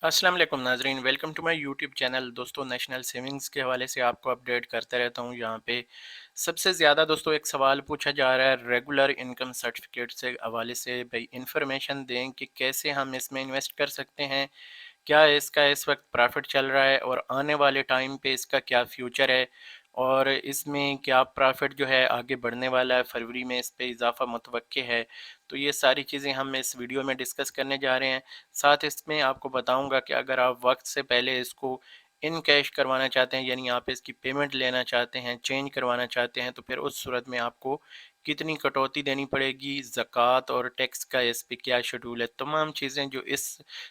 अस्सलाम वालेकुम नाजरीन, welcome to my YouTube channel. दोस्तों, नेशनल सेविंग्स के हवाले से आपको अपडेट करता रहता हूँ। यहाँ पे सबसे ज़्यादा दोस्तों एक सवाल पूछा जा रहा है रेगुलर इनकम सर्टिफिकेट से हवाले से। भाई इंफॉर्मेशन दें कि कैसे हम इसमें इन्वेस्ट कर सकते हैं, क्या इसका इस वक्त प्रॉफिट चल रहा है और आने वाले टाइम पे इसका क्या फ्यूचर है, और इसमें क्या प्रॉफिट जो है आगे बढ़ने वाला है, फरवरी में इस पे इजाफा मुतवक्के है। तो ये सारी चीज़ें हम इस वीडियो में डिस्कस करने जा रहे हैं। साथ इसमें आपको बताऊंगा कि अगर आप वक्त से पहले इसको इन कैश करवाना चाहते हैं, यानी आप इसकी पेमेंट लेना चाहते हैं, चेंज करवाना चाहते हैं, तो फिर उस सूरत में आपको कितनी कटौती देनी पड़ेगी, ज़कात और टैक्स का इस पे क्या शेड्यूल है। तमाम चीज़ें जो इस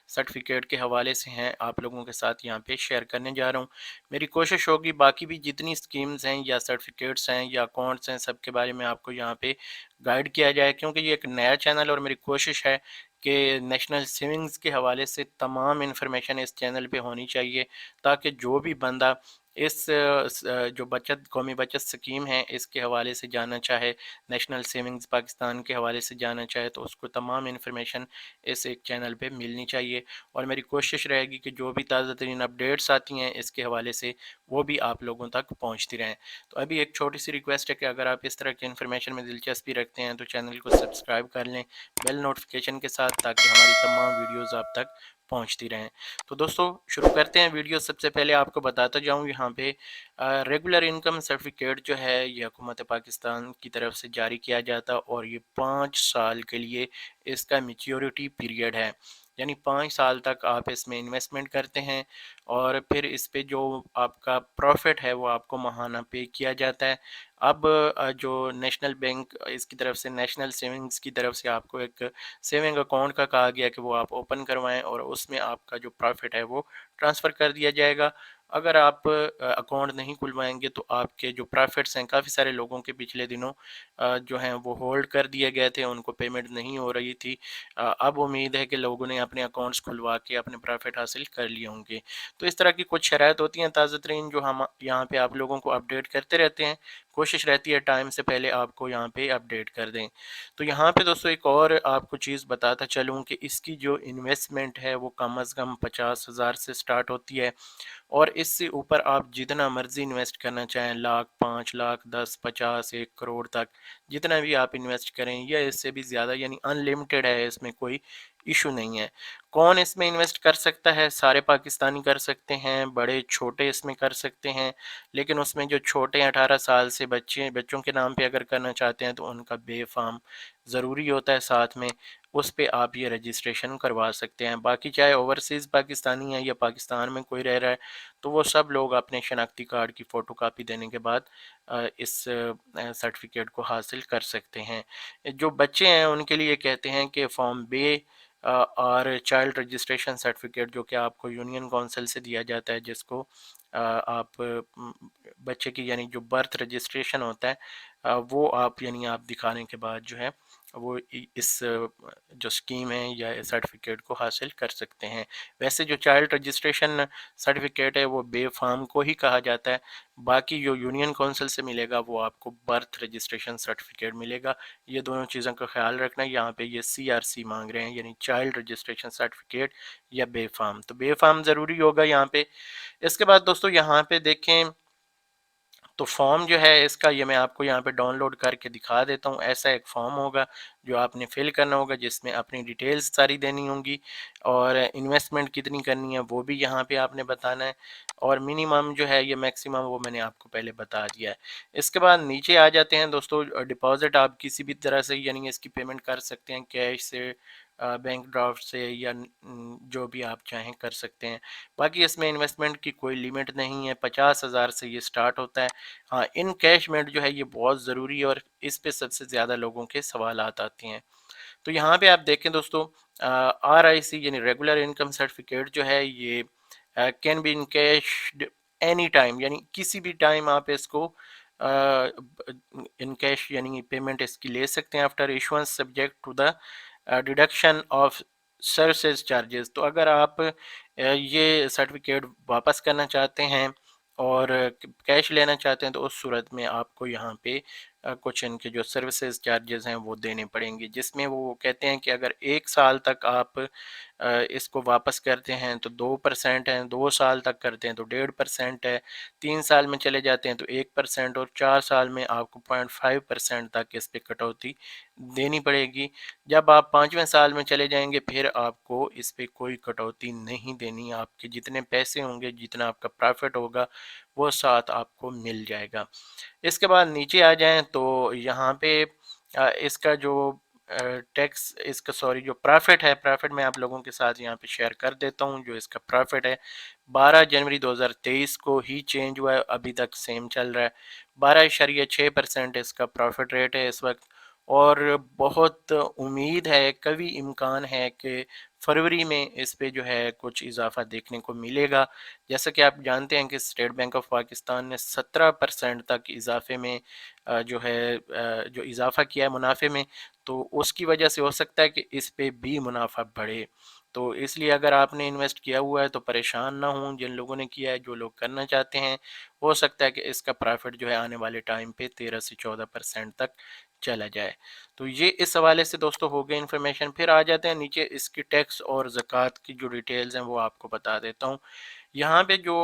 सर्टिफिकेट के हवाले से हैं आप लोगों के साथ यहाँ पे शेयर करने जा रहा हूँ। मेरी कोशिश होगी बाकी भी जितनी स्कीम्स हैं या सर्टिफिकेट्स हैं या अकाउंट्स हैं, सब के बारे में आपको यहाँ पे गाइड किया जाए, क्योंकि ये एक नया चैनल और मेरी कोशिश है कि नेशनल सेविंग्स के हवाले से तमाम इन्फॉर्मेशन इस चैनल पे होनी चाहिए, ताकि जो भी बंदा इस जो बचत कौमी बचत स्कीम है इसके हवाले से जानना चाहे, नेशनल सेविंग्स पाकिस्तान के हवाले से जानना चाहे, तो उसको तमाम इन्फॉर्मेशन इस एक चैनल पे मिलनी चाहिए। और मेरी कोशिश रहेगी कि जो भी ताज़ा तरीन अपडेट्स आती हैं इसके हवाले से वो भी आप लोगों तक पहुँचती रहें। तो अभी एक छोटी सी रिक्वेस्ट है कि अगर आप इस तरह की इन्फॉर्मेशन में दिलचस्पी रखते हैं तो चैनल को सब्सक्राइब कर लें बेल नोटिफिकेशन के साथ, ताकि हमारी तमाम वीडियोस आप तक पहुंचती रहें। तो दोस्तों शुरू करते हैं वीडियो। सबसे पहले आपको बताता जाऊं, यहाँ पे रेगुलर इनकम सर्टिफिकेट जो है ये हुकूमत पाकिस्तान की तरफ से जारी किया जाता और ये 5 साल के लिए इसका मैच्योरिटी पीरियड है, यानी 5 साल तक आप इसमें इन्वेस्टमेंट करते हैं और फिर इस पे जो आपका प्रॉफिट है वो आपको माहाना पे किया जाता है। अब जो नेशनल बैंक इसकी तरफ से, नेशनल सेविंग्स की तरफ से आपको एक सेविंग अकाउंट का कहा गया कि वो आप ओपन करवाएं और उसमें आपका जो प्रॉफिट है वो ट्रांसफ़र कर दिया जाएगा। अगर आप अकाउंट नहीं खुलवाएंगे तो आपके जो प्रॉफिट्स हैं, काफ़ी सारे लोगों के पिछले दिनों जो हैं वो होल्ड कर दिए गए थे, उनको पेमेंट नहीं हो रही थी। अब उम्मीद है कि लोगों ने अपने अकाउंट्स खुलवा के अपने प्रॉफिट हासिल कर लिए होंगे। तो इस तरह की कुछ शराइत होती हैं ताज़ा तरीन, जो हम यहाँ पे आप लोगों को अपडेट करते रहते हैं। कोशिश रहती है टाइम से पहले आपको यहाँ पे अपडेट कर दें। तो यहाँ पे दोस्तों एक और आपको चीज़ बताता चलूँ कि इसकी जो इन्वेस्टमेंट है वो कम अज़ कम 50,000 से स्टार्ट होती है, और इससे ऊपर आप जितना मर्जी इन्वेस्ट करना चाहें, लाख, 5 लाख, 10, 50, 1 करोड़ तक जितना भी आप इन्वेस्ट करें, या इससे भी ज़्यादा, यानी अनलिमिटेड है, इसमें कोई इशू नहीं है। कौन इसमें इन्वेस्ट कर सकता है? सारे पाकिस्तानी कर सकते हैं, बड़े छोटे इसमें कर सकते हैं, लेकिन उसमें जो छोटे 18 साल से बच्चों के नाम पे अगर करना चाहते हैं तो उनका बे फार्म ज़रूरी होता है साथ में, उस पे आप ये रजिस्ट्रेशन करवा सकते हैं। बाकी चाहे ओवरसीज़ पाकिस्तानी है या पाकिस्तान में कोई रह रहा है, तो वो सब लोग अपने शनाख्ती कार्ड की फ़ोटो कापी देने के बाद इस सर्टिफिकेट को हासिल कर सकते हैं। जो बच्चे हैं उनके लिए कहते हैं कि फॉर्म बे और चाइल्ड रजिस्ट्रेशन सर्टिफिकेट, जो कि आपको यूनियन काउंसिल से दिया जाता है, जिसको आप बच्चे की यानी जो बर्थ रजिस्ट्रेशन होता है वो आप यानी आप दिखाने के बाद जो है वो इस जो स्कीम है या इस सर्टिफिकेट को हासिल कर सकते हैं। वैसे जो चाइल्ड रजिस्ट्रेशन सर्टिफिकेट है वो बे फार्म को ही कहा जाता है। बाकी जो यूनियन काउंसिल से मिलेगा वो आपको बर्थ रजिस्ट्रेशन सर्टिफिकेट मिलेगा। ये दोनों चीज़ों का ख्याल रखना। यहाँ पे ये CRC मांग रहे हैं, यानी चाइल्ड रजिस्ट्रेशन सर्टिफिकेट या बे फार्म, तो बे फार्म ज़रूरी होगा यहाँ पे। इसके बाद दोस्तों यहाँ पे देखें तो फॉर्म जो है इसका, ये मैं आपको यहाँ पे डाउनलोड करके दिखा देता हूँ। ऐसा एक फॉर्म होगा जो आपने फिल करना होगा, जिसमें अपनी डिटेल्स सारी देनी होंगी और इन्वेस्टमेंट कितनी करनी है वो भी यहाँ पे आपने बताना है, और मिनिमम जो है ये मैक्सिमम वो मैंने आपको पहले बता दिया है। इसके बाद नीचे आ जाते हैं दोस्तों, डिपॉजिट आप किसी भी तरह से यानी इसकी पेमेंट कर सकते हैं, कैश से, बैंक ड्राफ्ट से, या जो भी आप चाहें कर सकते हैं। बाकी इसमें इन्वेस्टमेंट की कोई लिमिट नहीं है, 50,000 से ये स्टार्ट होता है। हाँ, इन कैशमेंट जो है ये बहुत ज़रूरी है और इस पे सबसे ज़्यादा लोगों के सवालात आते हैं। तो यहाँ पे आप देखें दोस्तों, RIC यानी रेगुलर इनकम सर्टिफिकेट जो है ये can be in cash any time, यानी किसी भी टाइम आप इसको इन कैश यानी पेमेंट इसकी ले सकते हैं after issuance, subject to the deduction of services charges. तो अगर आप ये सर्टिफिकेट वापस करना चाहते हैं और कैश लेना चाहते हैं तो उस सूरत में आपको यहाँ पे कुछ इनके जो सर्विसेज चार्जेस हैं वो देने पड़ेंगे, जिसमें वो कहते हैं कि अगर 1 साल तक आप इसको वापस करते हैं तो 2% है, 2 साल तक करते हैं तो 1.5% है, 3 साल में चले जाते हैं तो 1%, और 4 साल में आपको 0.5% तक इस पे कटौती देनी पड़ेगी। जब आप 5वें साल में चले जाएंगे फिर आपको इस पे कोई कटौती नहीं देनी, आपके जितने पैसे होंगे, जितना आपका प्रॉफिट होगा, वो साथ आपको मिल जाएगा। इसके बाद नीचे आ जाएं तो यहाँ पे इसका जो टैक्स, इसका सॉरी जो प्रॉफिट है, प्रॉफिट मैं आप लोगों के साथ यहाँ पे शेयर कर देता हूँ। जो इसका प्रॉफिट है 12 जनवरी 2023 को ही चेंज हुआ है, अभी तक सेम चल रहा है। 12.6% इसका प्रॉफिट रेट है इस वक्त, और बहुत उम्मीद है, कभी इम्कान है कि फरवरी में इस पे जो है कुछ इजाफा देखने को मिलेगा। जैसा कि आप जानते हैं कि स्टेट बैंक ऑफ पाकिस्तान ने 17% तक इजाफे में जो है जो इजाफा किया है मुनाफे में, तो उसकी वजह से हो सकता है कि इस पे भी मुनाफा बढ़े। तो इसलिए अगर आपने इन्वेस्ट किया हुआ है तो परेशान ना हों, जिन लोगों ने किया है, जो लोग करना चाहते हैं, हो सकता है कि इसका प्रॉफिट जो है आने वाले टाइम पे 13 से 14% तक चला जाए। तो ये इस हवाले से दोस्तों हो गई इन्फॉर्मेशन। फिर आ जाते हैं नीचे, इसकी टैक्स और ज़कात की जो डिटेल्स हैं वो आपको बता देता हूँ। यहाँ पे जो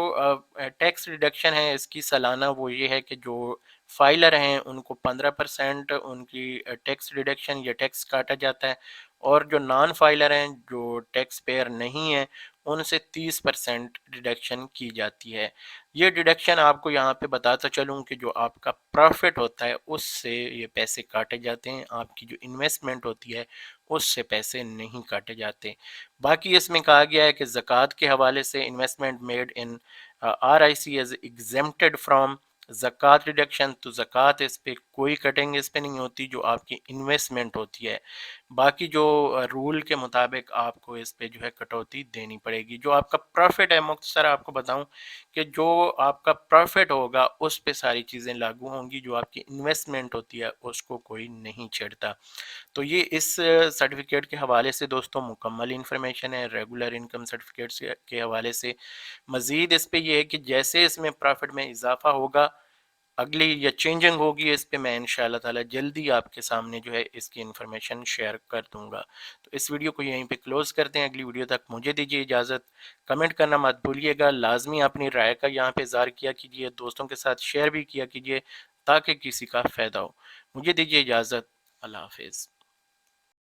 टैक्स रिडक्शन है इसकी सालाना, वो ये है कि जो फाइलर हैं उनको 15% उनकी टैक्स रिडक्शन या टैक्स काटा जाता है, और जो नॉन फाइलर हैं, जो टैक्स पेयर नहीं हैं, उनसे 30% डिडक्शन की जाती है। ये डिडक्शन आपको यहाँ पे बताता चलूँ कि जो आपका प्रॉफिट होता है उससे ये पैसे काटे जाते हैं, आपकी जो इन्वेस्टमेंट होती है उससे पैसे नहीं काटे जाते। बाकी इसमें कहा गया है कि ज़कात के हवाले से, investment made in RIC is exempted from ज़कात रिडक्शन, तो ज़कात इस पे कोई कटिंग इस पे नहीं होती जो आपकी इन्वेस्टमेंट होती है। बाकी जो रूल के मुताबिक आपको इस पे जो है कटौती देनी पड़ेगी। जो आपका प्रॉफिट है, मुख्तसर आपको बताऊं कि जो आपका प्रॉफिट होगा उस पे सारी चीज़ें लागू होंगी, जो आपकी इन्वेस्टमेंट होती है उसको कोई नहीं छेड़ता। तो ये इस सर्टिफिकेट के हवाले से दोस्तों मुकम्मल इन्फॉर्मेशन है, रेगुलर इनकम सर्टिफिकेट के हवाले से। मज़ीद इस पे ये है कि जैसे इसमें प्रॉफिट में इजाफा होगा, अगली या चेंजिंग होगी, इस पे मैं इंशाल्लाह ताला जल्दी आपके सामने जो है इसकी इन्फॉर्मेशन शेयर कर दूंगा। तो इस वीडियो को यहीं पे क्लोज करते हैं, अगली वीडियो तक मुझे दीजिए इजाज़त। कमेंट करना मत भूलिएगा, लाजमी अपनी राय का यहाँ पे इज़हार किया कीजिए, दोस्तों के साथ शेयर भी किया कीजिए ताकि किसी का फ़ायदा हो। मुझे दीजिए इजाज़त, अल्लाह हाफिज़।